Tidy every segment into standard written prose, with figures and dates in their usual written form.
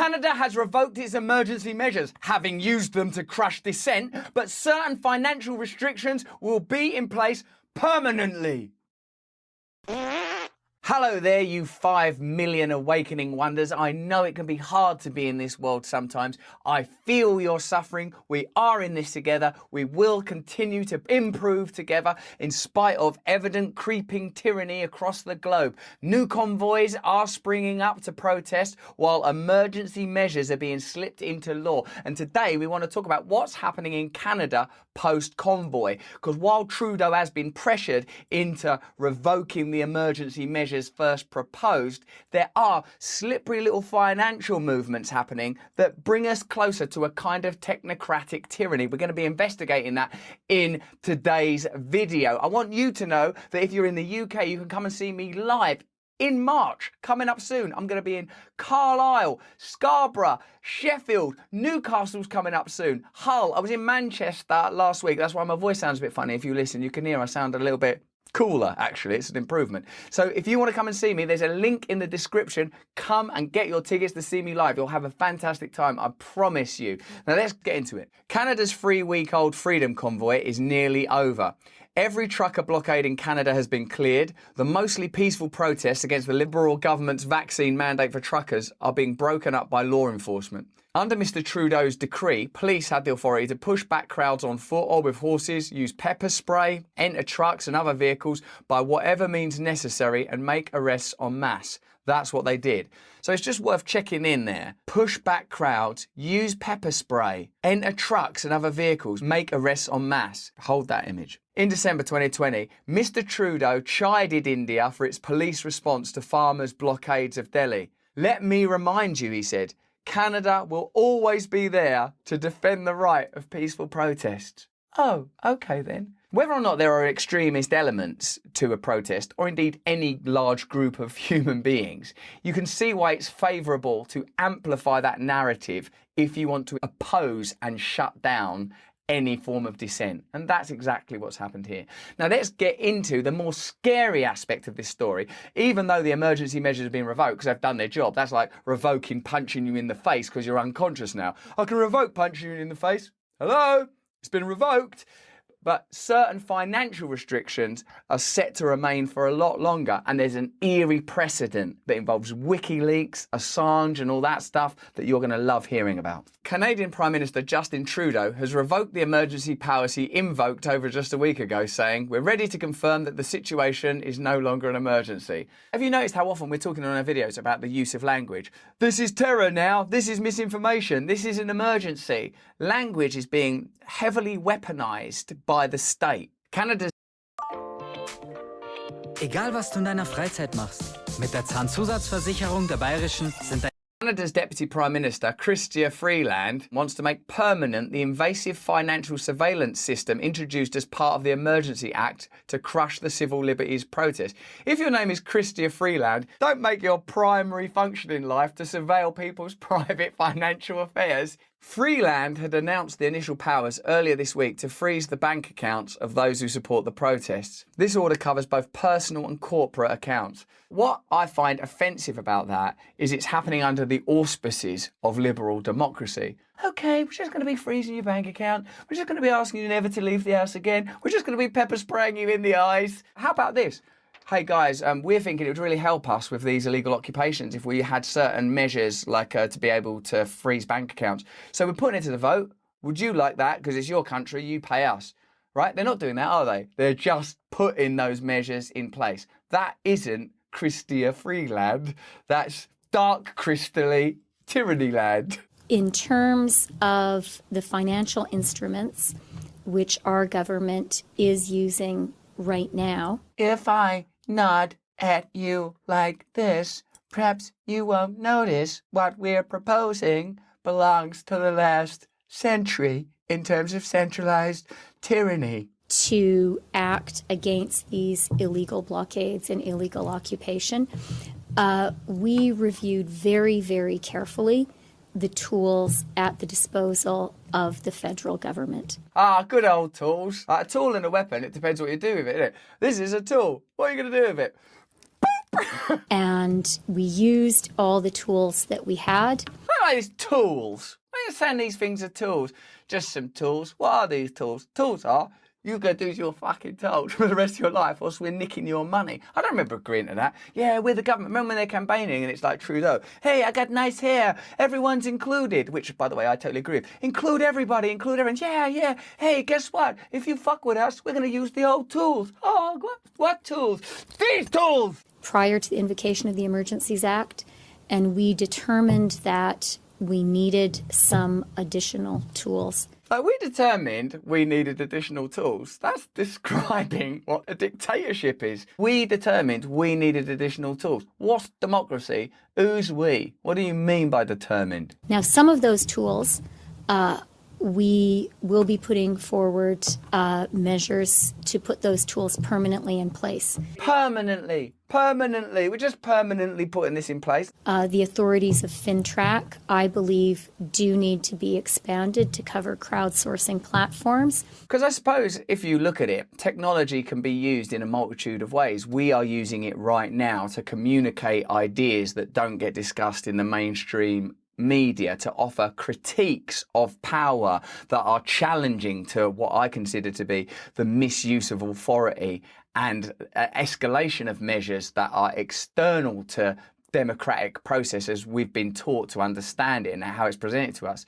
Canada has revoked its emergency measures, having used them to crush dissent, but certain financial restrictions will be in place permanently. Hello there, you 5 million awakening wonders. I know it can be hard to be in this world sometimes. I feel your suffering. We are in this together. We will continue to improve together in spite of evident creeping tyranny across the globe. New convoys are springing up to protest while emergency measures are being slipped into law. And today we want to talk about what's happening in Canada post-convoy. Because while Trudeau has been pressured into revoking the emergency measures first proposed, there are slippery little financial movements happening that bring us closer to a kind of technocratic tyranny. We're going to be investigating that in today's video. I want you to know that if you're in the UK, you can come and see me live in March, coming up soon. I'm going to be in Carlisle, Scarborough, Sheffield, Newcastle's coming up soon, Hull. I was in Manchester last week. That's why my voice sounds a bit funny. If you listen, you can hear I sound a little bit cooler, actually. It's an improvement. So if you want to come and see me, there's a link in the description. Come and get your tickets to see me live. You'll have a fantastic time, I promise you. Now let's get into it. Canada's 3-week-old freedom convoy is nearly over. Every trucker blockade in Canada has been cleared. The mostly peaceful protests against the Liberal government's vaccine mandate for truckers are being broken up by law enforcement. Under Mr. Trudeau's decree, police had the authority to push back crowds on foot or with horses, use pepper spray, enter trucks and other vehicles by whatever means necessary and make arrests en masse. That's what they did. So it's just worth checking in there. Push back crowds, use pepper spray, enter trucks and other vehicles, make arrests en masse. Hold that image. In December 2020, Mr. Trudeau chided India for its police response to farmers' blockades of Delhi. Let me remind you, he said, Canada will always be there to defend the right of peaceful protests. Oh, okay then. Whether or not there are extremist elements to a protest, or indeed any large group of human beings, you can see why it's favourable to amplify that narrative if you want to oppose and shut down any form of dissent. And that's exactly what's happened here. Now let's get into the more scary aspect of this story. Even though the emergency measures have been revoked because they've done their job, that's like revoking punching you in the face because you're unconscious now. I can revoke punching you in the face. Hello? It's been revoked. But certain financial restrictions are set to remain for a lot longer. And there's an eerie precedent that involves WikiLeaks, Assange and all that stuff that you're going to love hearing about. Canadian Prime Minister Justin Trudeau has revoked the emergency powers he invoked over just a week ago, saying, "We're ready to confirm that the situation is no longer an emergency." Have you noticed how often we're talking on our videos about the use of language? This is terror now. This is misinformation. This is an emergency. Language is being heavily weaponized by the state. Canada's Egal was du in deiner Freizeit machst, mit der Zahnzusatzversicherung der Bayerischen sind Canada's Deputy Prime Minister, Chrystia Freeland, wants to make permanent the invasive financial surveillance system introduced as part of the Emergency Act to crush the civil liberties protest. If your name is Chrystia Freeland, don't make your primary function in life to surveil people's private financial affairs. Freeland had announced the initial powers earlier this week to freeze the bank accounts of those who support the protests. This order covers both personal and corporate accounts. What I find offensive about that is it's happening under the auspices of liberal democracy. Okay, we're just going to be freezing your bank account. We're just going to be asking you never to leave the house again. We're just going to be pepper spraying you in the eyes. How about this? Hey guys, we're thinking it would really help us with these illegal occupations if we had certain measures like to be able to freeze bank accounts. So we're putting it to the vote. Would you like that? Because it's your country, you pay us. Right? They're not doing that, are they? They're just putting those measures in place. That isn't Chrystia Freeland. That's dark crystally tyranny land. In terms of the financial instruments which our government is using right now. If I nod at you like this, perhaps you won't notice what we're proposing belongs to the last century in terms of centralized tyranny. To act against these illegal blockades and illegal occupation, we reviewed very, very carefully the tools at the disposal of the federal government. Ah, good old tools. A tool and a weapon, it depends what you do with it, innit? This is a tool. What are you going to do with it? And we used all the tools that we had. What are these tools? Why are you saying these things are tools? Just some tools. What are these tools? Tools are you go do your fucking tools for the rest of your life, or else we're nicking your money. I don't remember agreeing to that. Yeah, we're the government. Remember when they're campaigning and it's like Trudolf? Hey, I got nice hair. Everyone's included. Which, by the way, I totally agree with. Include everybody. Include everyone. Yeah, yeah. Hey, guess what? If you fuck with us, we're going to use the old tools. Oh, what tools? These tools! Prior to the invocation of the Emergencies Act, and we determined that we needed some additional tools. Like, we determined we needed additional tools. That's describing what a dictatorship is. We determined we needed additional tools. What's democracy? Who's we? What do you mean by determined? Now, some of those tools, we will be putting forward measures to put those tools permanently in place. Permanently. We're just permanently putting this in place. The authorities of FinTrack, I believe, do need to be expanded to cover crowdsourcing platforms. Because I suppose if you look at it, technology can be used in a multitude of ways. We are using it right now to communicate ideas that don't get discussed in the mainstream media, to offer critiques of power that are challenging to what I consider to be the misuse of authority and escalation of measures that are external to democratic processes we've been taught to understand it and how it's presented to us.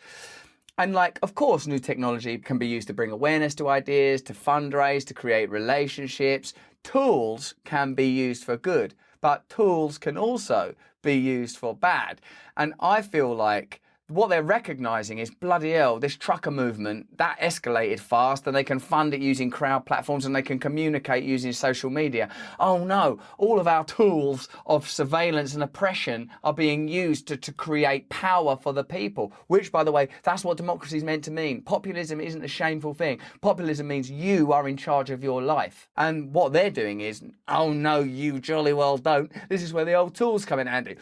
And like, of course, new technology can be used to bring awareness to ideas, to fundraise, to create relationships. Tools can be used for good, but tools can also be used for bad. And I feel like what they're recognising is, bloody hell, this trucker movement, that escalated fast, and they can fund it using crowd platforms and they can communicate using social media. Oh no, all of our tools of surveillance and oppression are being used to create power for the people, which, by the way, that's what democracy is meant to mean. Populism isn't a shameful thing. Populism means you are in charge of your life. And what they're doing is, oh no, you jolly well don't. This is where the old tools come in handy.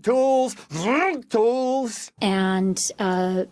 Tools. And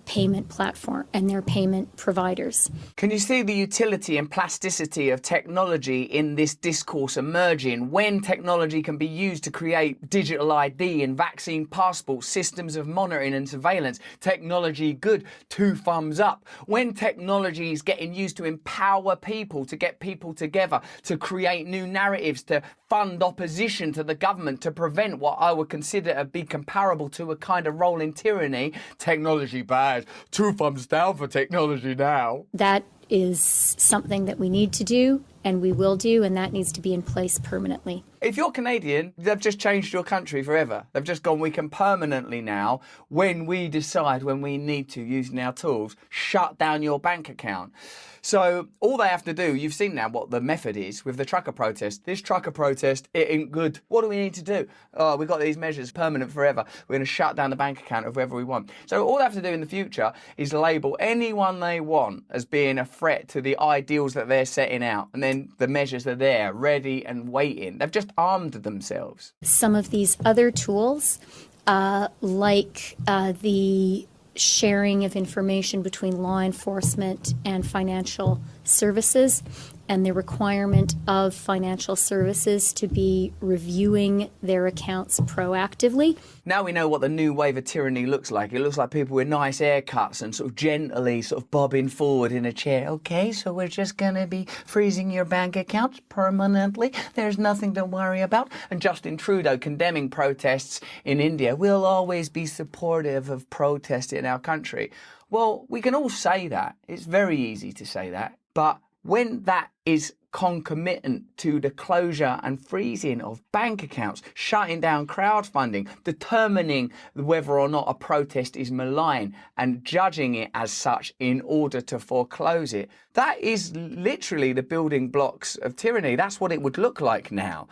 payment platform and their payment providers. Can you see the utility and plasticity of technology in this discourse emerging? When technology can be used to create digital ID and vaccine passports, systems of monitoring and surveillance, technology good, 2 thumbs up. When technology is getting used to empower people, to get people together, to create new narratives, to fund opposition to the government, to prevent what I would consider to be comparable to a kind of rolling tyranny, technology bad, 2 thumbs down for technology now. That is something that we need to do and we will do, and that needs to be in place permanently. If you're Canadian, they've just changed your country forever. They've just gone, we can permanently now, when we decide, when we need to, using our tools, shut down your bank account. So all they have to do, you've seen now what the method is with the trucker protest. This trucker protest, it ain't good. What do we need to do? Oh, we've got these measures, permanent forever. We're going to shut down the bank account of whoever we want. So all they have to do in the future is label anyone they want as being a threat to the ideals that they're setting out. And then the measures are there, ready and waiting. They've just armed themselves. Some of these other tools, like the sharing of information between law enforcement and financial services, and the requirement of financial services to be reviewing their accounts proactively. Now we know what the new wave of tyranny looks like. It looks like people with nice haircuts and sort of gently sort of bobbing forward in a chair. Okay, so we're just going to be freezing your bank accounts permanently. There's nothing to worry about. And Justin Trudeau condemning protests in India. We'll always be supportive of protest in our country. Well, we can all say that. It's very easy to say that. But when that is concomitant to the closure and freezing of bank accounts, shutting down crowdfunding, determining whether or not a protest is malign and judging it as such in order to foreclose it, that is literally the building blocks of tyranny. That's what it would look like now.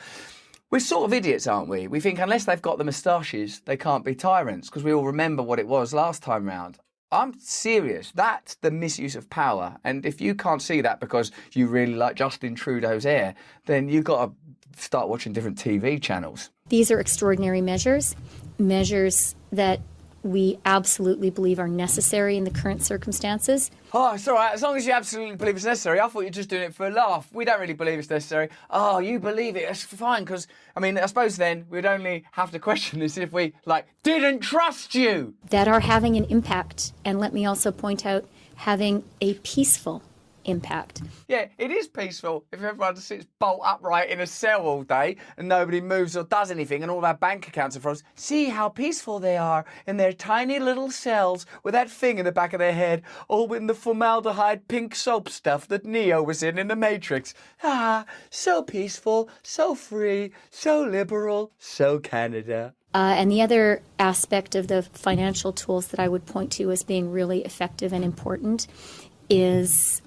We're sort of idiots, aren't we? We think unless they've got the moustaches, they can't be tyrants, because we all remember what it was last time round. I'm serious. That's the misuse of power. And if you can't see that because you really like Justin Trudeau's hair, then you've got to start watching different TV channels. These are extraordinary measures, measures that we absolutely believe are necessary in the current circumstances. Oh, it's all right. As long as you absolutely believe it's necessary. I thought you were just doing it for a laugh. We don't really believe it's necessary. Oh, you believe it. It's fine, because, I mean, I suppose then we'd only have to question this if we, didn't trust you. That are having an impact. And let me also point out, having a peaceful impact. Yeah, it is peaceful if everyone sits bolt upright in a cell all day and nobody moves or does anything and all our bank accounts are frozen. See how peaceful they are in their tiny little cells with that thing in the back of their head, all in the formaldehyde pink soap stuff that Neo was in The Matrix. Ah, so peaceful, so free, so liberal, so Canada. And the other aspect of the financial tools that I would point to as being really effective and important is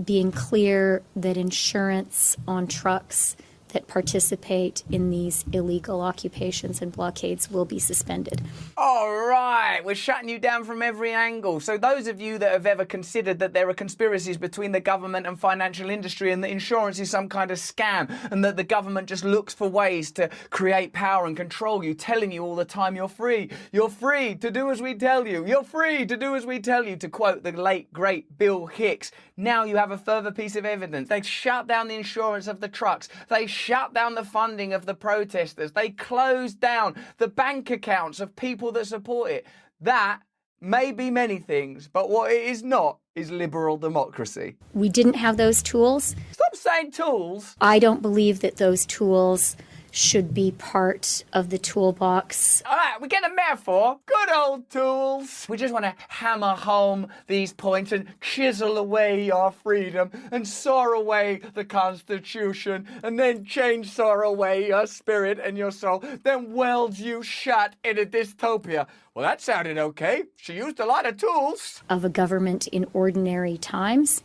being clear that insurance on trucks that participate in these illegal occupations and blockades will be suspended. All right, we're shutting you down from every angle. So those of you that have ever considered that there are conspiracies between the government and financial industry and that insurance is some kind of scam and that the government just looks for ways to create power and control you, telling you all the time you're free to do as we tell you, you're free to do as we tell you, to quote the late, great Bill Hicks. Now you have a further piece of evidence. They shut down the insurance of the trucks. They shut down the funding of the protesters. They closed down the bank accounts of people that support it. That may be many things, but what it is not is liberal democracy. We didn't have those tools. Stop saying tools. I don't believe that those tools should be part of the toolbox. All right, we get a metaphor. Good old tools. We just want to hammer home these points and chisel away your freedom and saw away the Constitution and then chainsaw away your spirit and your soul, then weld you shut in a dystopia. Well, that sounded okay. She used a lot of tools. Of a government in ordinary times,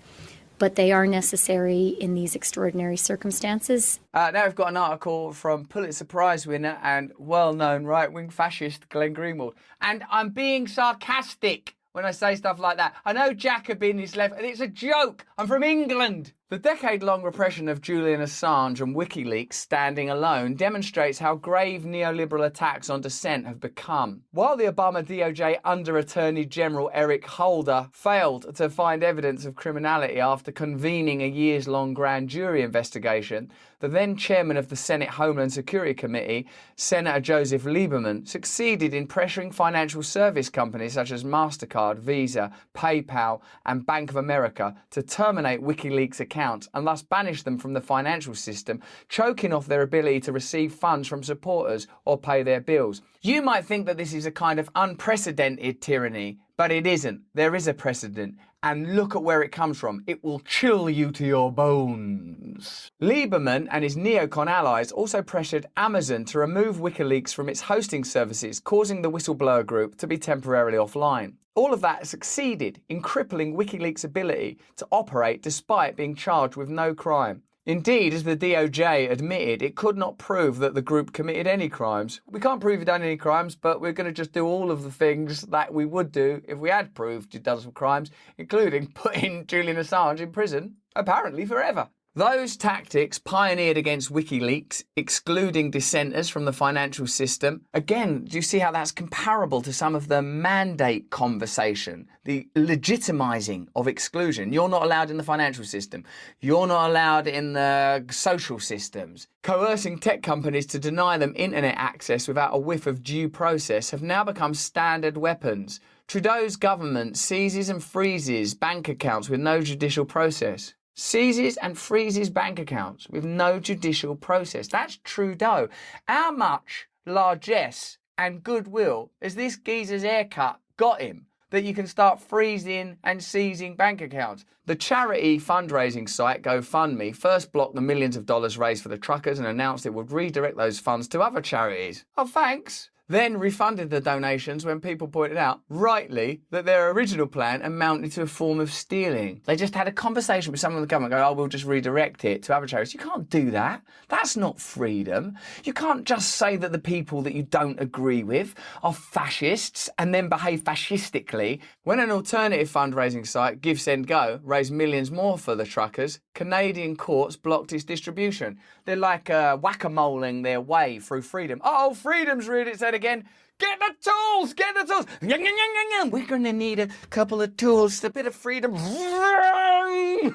but they are necessary in these extraordinary circumstances. Now we've got an article from Pulitzer Prize winner and well-known right-wing fascist Glenn Greenwald. And I'm being sarcastic when I say stuff like that. I know Jacobin is left, and it's a joke. I'm from England. The decade-long repression of Julian Assange and WikiLeaks standing alone demonstrates how grave neoliberal attacks on dissent have become. While the Obama DOJ Under-Attorney General Eric Holder failed to find evidence of criminality after convening a years-long grand jury investigation, the then chairman of the Senate Homeland Security Committee, Senator Joseph Lieberman, succeeded in pressuring financial service companies such as MasterCard, Visa, PayPal, and Bank of America to terminate WikiLeaks accounts and thus banish them from the financial system, choking off their ability to receive funds from supporters or pay their bills. You might think that this is a kind of unprecedented tyranny, but it isn't. There is a precedent. And look at where it comes from. It will chill you to your bones. Lieberman and his neocon allies also pressured Amazon to remove WikiLeaks from its hosting services, causing the whistleblower group to be temporarily offline. All of that succeeded in crippling WikiLeaks' ability to operate despite being charged with no crime. Indeed, as the DOJ admitted, it could not prove that the group committed any crimes. We can't prove you've done any crimes, but we're going to just do all of the things that we would do if we had proved you'd done some crimes, including putting Julian Assange in prison, apparently forever. Those tactics pioneered against WikiLeaks, excluding dissenters from the financial system. Again, do you see how that's comparable to some of the mandate conversation, the legitimizing of exclusion? You're not allowed in the financial system. You're not allowed in the social systems. Coercing tech companies to deny them internet access without a whiff of due process have now become standard weapons. Trudeau's government seizes and freezes bank accounts with no judicial process. Seizes and freezes bank accounts with no judicial process. That's Trudeau. How much largesse and goodwill has this geezer's haircut got him that you can start freezing and seizing bank accounts? The charity fundraising site GoFundMe first blocked the millions of dollars raised for the truckers and announced it would redirect those funds to other charities. Oh, thanks. Then refunded the donations when people pointed out, rightly, that their original plan amounted to a form of stealing. They just had a conversation with someone in the government going, oh, we'll just redirect it to other charities. You can't do that. That's not freedom. You can't just say that the people that you don't agree with are fascists and then behave fascistically. When an alternative fundraising site, Give, Send, Go, raised millions more for the truckers, Canadian courts blocked its distribution. They're like whack-a-moling their way through freedom. Oh, freedom's rude, it said again. Get the tools! Get the tools! We're going to need a couple of tools, a bit of freedom.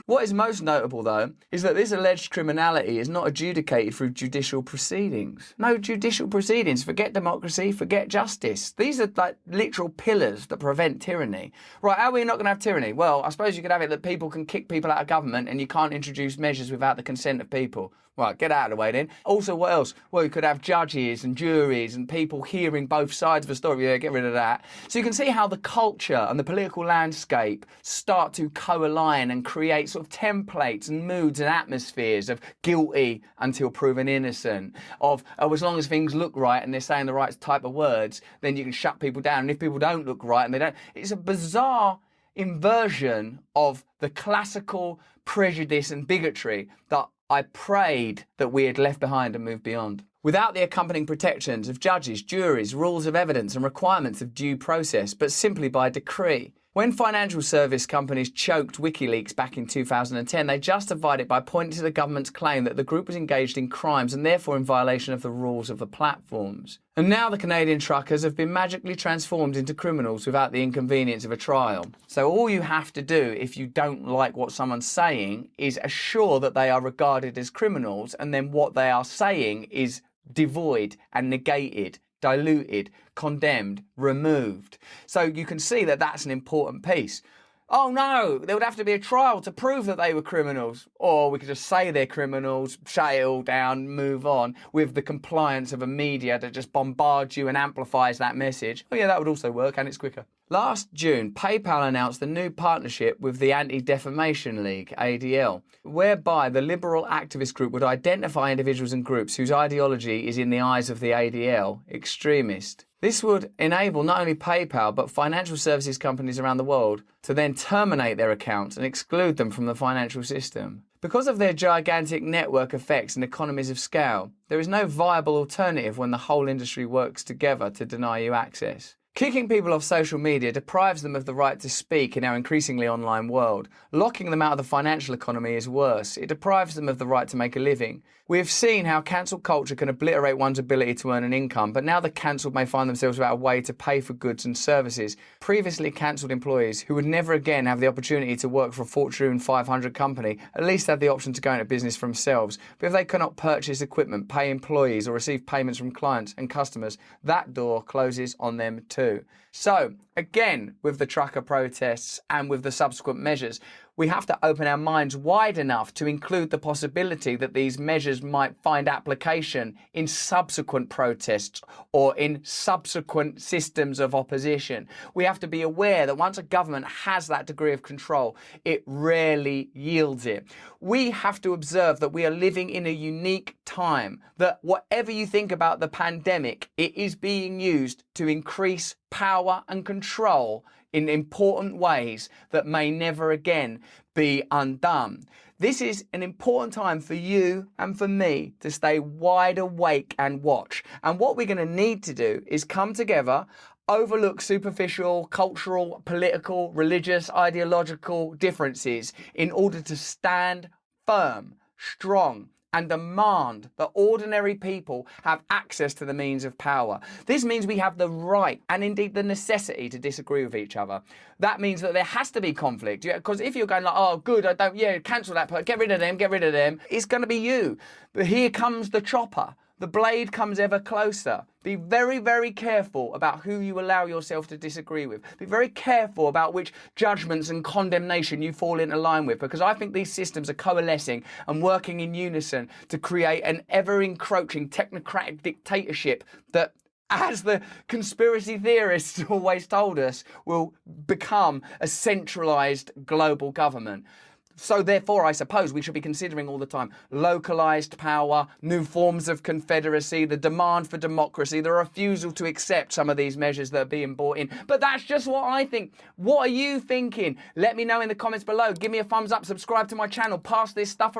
What is most notable, though, is that this alleged criminality is not adjudicated through judicial proceedings. No judicial proceedings. Forget democracy, forget justice. These are like literal pillars that prevent tyranny. Right, how are we not going to have tyranny? Well, I suppose you could have it that people can kick people out of government and you can't introduce measures without the consent of people. Right, get out of the way then. Also, what else? Well, you could have judges and juries and people hearing both sides of a story. Yeah, get rid of that. So you can see how the culture and the political landscape start to co-align and create sort of templates and moods and atmospheres of guilty until proven innocent, of as long as things look right and they're saying the right type of words, then you can shut people down. And if people don't look right and they don't, it's a bizarre inversion of the classical prejudice and bigotry that I prayed that we had left behind and moved beyond. Without the accompanying protections of judges, juries, rules of evidence and requirements of due process, but simply by decree. When financial service companies choked WikiLeaks back in 2010, they justified it by pointing to the government's claim that the group was engaged in crimes and therefore in violation of the rules of the platforms. And now the Canadian truckers have been magically transformed into criminals without the inconvenience of a trial. So all you have to do if you don't like what someone's saying is assure that they are regarded as criminals, and then what they are saying is devoid and negated, diluted, condemned, removed. So you can see that that's an important piece. Oh no, there would have to be a trial to prove that they were criminals. Or we could just say they're criminals, shut it all down, move on, with the compliance of a media that just bombards you and amplifies that message. Oh yeah, that would also work, and it's quicker. Last June, PayPal announced a new partnership with the Anti-Defamation League, ADL, whereby the liberal activist group would identify individuals and groups whose ideology is, in the eyes of the ADL, extremist. This would enable not only PayPal, but financial services companies around the world to then terminate their accounts and exclude them from the financial system. Because of their gigantic network effects and economies of scale, there is no viable alternative when the whole industry works together to deny you access. Kicking people off social media deprives them of the right to speak in our increasingly online world. Locking them out of the financial economy is worse. It deprives them of the right to make a living. We have seen how cancel culture can obliterate one's ability to earn an income, but now the cancelled may find themselves without a way to pay for goods and services. Previously cancelled employees who would never again have the opportunity to work for a Fortune 500 company at least have the option to go into business for themselves. But if they cannot purchase equipment, pay employees or receive payments from clients and customers, that door closes on them too. So, again, with the trucker protests and with the subsequent measures, we have to open our minds wide enough to include the possibility that these measures might find application in subsequent protests or in subsequent systems of opposition. We have to be aware that once a government has that degree of control, it rarely yields it. We have to observe that we are living in a unique time, that whatever you think about the pandemic, it is being used to increase power and control in important ways that may never again be undone. This is an important time for you and for me to stay wide awake and watch. And what we're going to need to do is come together, overlook superficial, cultural, political, religious, ideological differences in order to stand firm, strong, and demand that ordinary people have access to the means of power. This means we have the right and indeed the necessity to disagree with each other. That means that there has to be conflict. Because if you're going like, oh, good, cancel that person, get rid of them, it's going to be you. But here comes the chopper. The blade comes ever closer. Be very, very careful about who you allow yourself to disagree with. Be very careful about which judgments and condemnation you fall into line with, because I think these systems are coalescing and working in unison to create an ever-encroaching technocratic dictatorship that, as the conspiracy theorists always told us, will become a centralized global government. So therefore, I suppose we should be considering all the time localized power, new forms of confederacy, the demand for democracy, the refusal to accept some of these measures that are being brought in. But that's just what I think. What are you thinking? Let me know in the comments below. Give me a thumbs up, subscribe to my channel, pass this stuff